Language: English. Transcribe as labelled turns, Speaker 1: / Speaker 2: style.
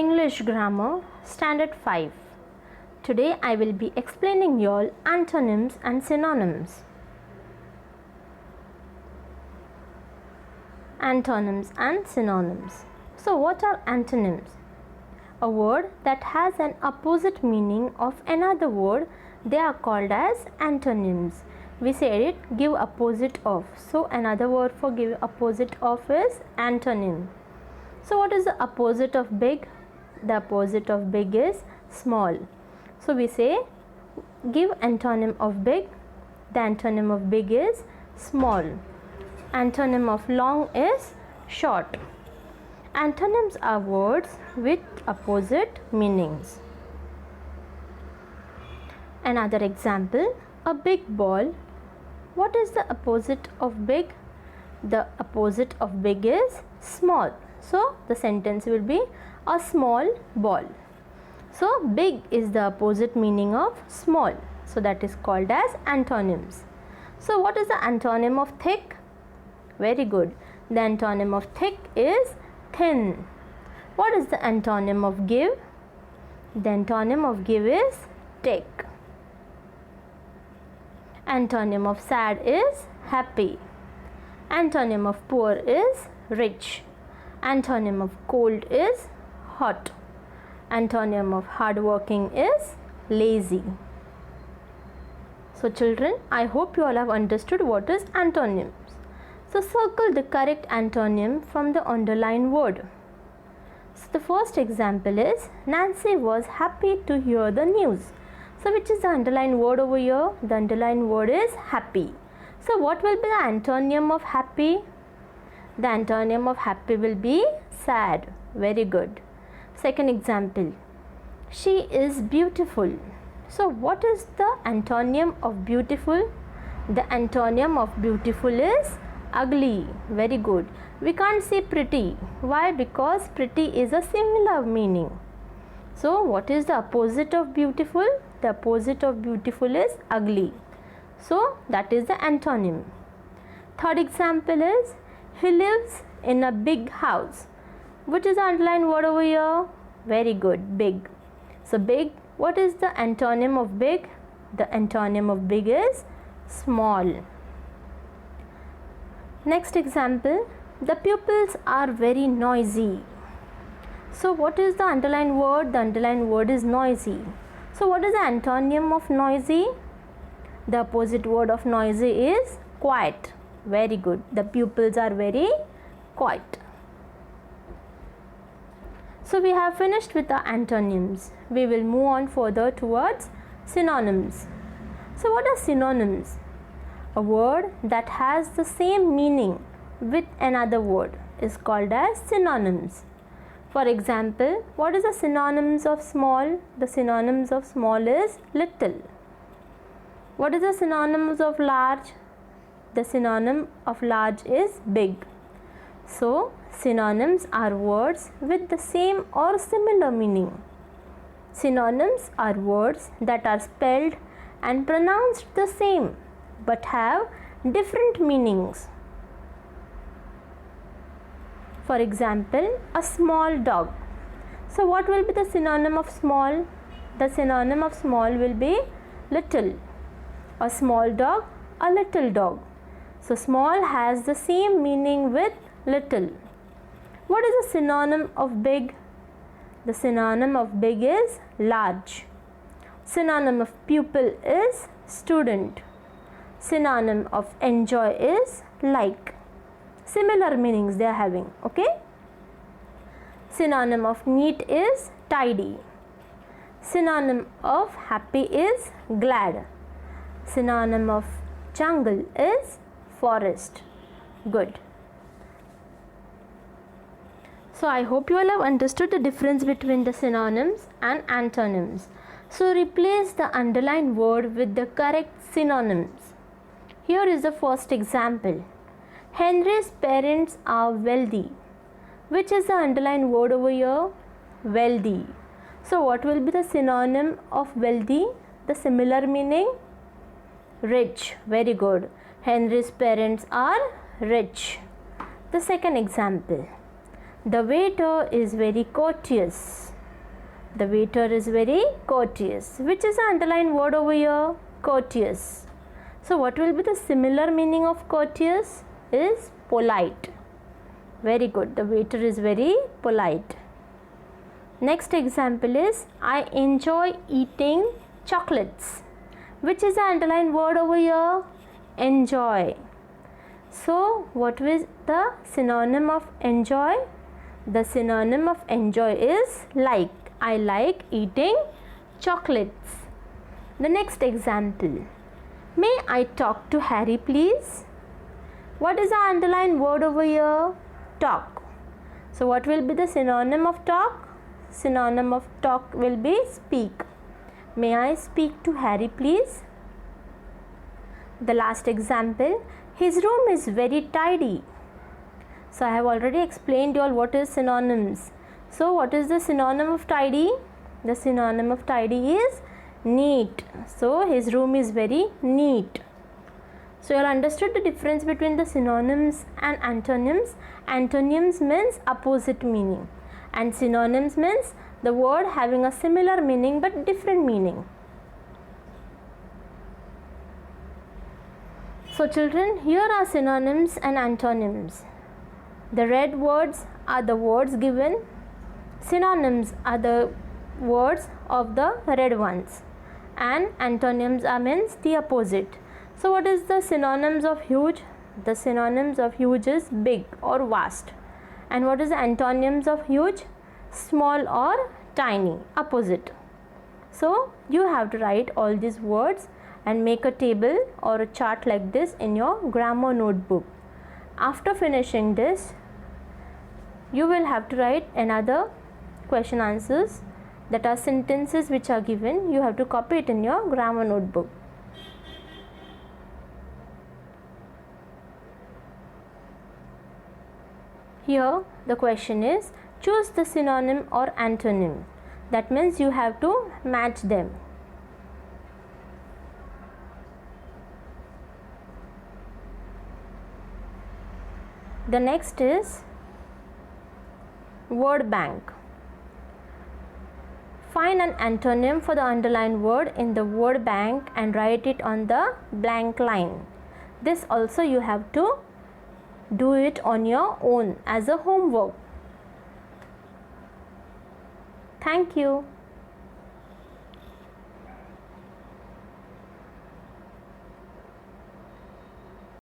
Speaker 1: English Grammar Standard 5. Today I will be explaining you all antonyms and synonyms. Antonyms and synonyms. So what are antonyms? A word that has an opposite meaning of another word, they are called as antonyms. We said it, give opposite of. So another word for give opposite of is antonym. So what is the opposite of big? The opposite of big is small. So we say give antonym of big. The antonym of big is small. Antonym of long is short. Antonyms are words with opposite meanings. Another example, a big ball. What is the opposite of big? The opposite of big is small. So the sentence will be a small ball. So big is the opposite meaning of small. So that is called as antonyms. So what is the antonym of thick? Very good. The antonym of thick is thin. What is the antonym of give? The antonym of give is take. Antonym of sad is happy. Antonym of poor is rich. Antonym of cold is hot. Antonym of hardworking is lazy. So children, I hope you all have understood what is antonyms. So circle the correct antonym from the underlined word. So the first example is Nancy was happy to hear the news. So which is the underlined word over here? The underlined word is happy. So what will be the antonym of happy? The antonym of happy will be sad. Very good. Second example, she is beautiful. So what is the antonym of beautiful? The antonym of beautiful is ugly. Very good. We can't say pretty. Why? Because pretty is a similar meaning. So what is the opposite of beautiful? The opposite of beautiful is ugly. So that is the antonym. Third example is he lives in a big house. Which is the underlined word over here? Very good, big. So big, what is the antonym of big? The antonym of big is small. Next example, the pupils are very noisy. So what is the underlined word? The underlined word is noisy. So what is the antonym of noisy? The opposite word of noisy is quiet. Very good. The pupils are very quiet. So we have finished with the antonyms. We will move on further towards synonyms. So what are synonyms? A word that has the same meaning with another word is called as synonyms. For example, what is the synonyms of small? The synonyms of small is little. What is the synonyms of large? The synonym of large is big. So synonyms are words with the same or similar meaning. Synonyms are words that are spelled and pronounced the same but have different meanings. For example, a small dog. So what will be the synonym of small? The synonym of small will be little. A small dog, a little dog. So small has the same meaning with little. What is the synonym of big? The synonym of big is large. Synonym of pupil is student. Synonym of enjoy is like. Similar meanings they are having. Okay. Synonym of neat is tidy. Synonym of happy is glad. Synonym of jungle is forest. Good. So I hope you all have understood the difference between the synonyms and antonyms. So replace the underlined word with the correct synonyms. Here is the first example. Henry's parents are wealthy. Which is the underlined word over here? Wealthy. So what will be the synonym of wealthy? The similar meaning? Rich. Very good. Henry's parents are rich. The second example. The waiter is very courteous. The waiter is very courteous. Which is the underlined word over here? Courteous. So what will be the similar meaning of courteous? Is polite. Very good. The waiter is very polite. Next example is I enjoy eating chocolates. Which is the underlined word over here? Enjoy. So what is the synonym of enjoy? The synonym of enjoy is like. I like eating chocolates. The next example. May I talk to Harry please? What is the underlined word over here? Talk. So what will be the synonym of talk? Synonym of talk will be speak. May I speak to Harry please? The last example. His room is very tidy. So I have already explained you all what is synonyms. So what is the synonym of tidy? The synonym of tidy is neat. So his room is very neat. So you all understood the difference between the synonyms and antonyms. Antonyms means opposite meaning, and synonyms means the word having a similar meaning but different meaning. So children, here are synonyms and antonyms. The red words are the words given. Synonyms are the words of the red ones, and antonyms are means the opposite. So what is the synonyms of huge? The synonyms of huge is big or vast. And what is the antonyms of huge? Small or tiny, opposite. So you have to write all these words and make a table or a chart like this in your grammar notebook. After finishing this, you will have to write another question answers, that are sentences which are given. You have to copy it in your grammar notebook. Here the question is, choose the synonym or antonym. That means you have to match them. The next is word bank. Find an antonym for the underlined word in the word bank and write it on the blank line. This also you have to do it on your own as a homework. Thank you.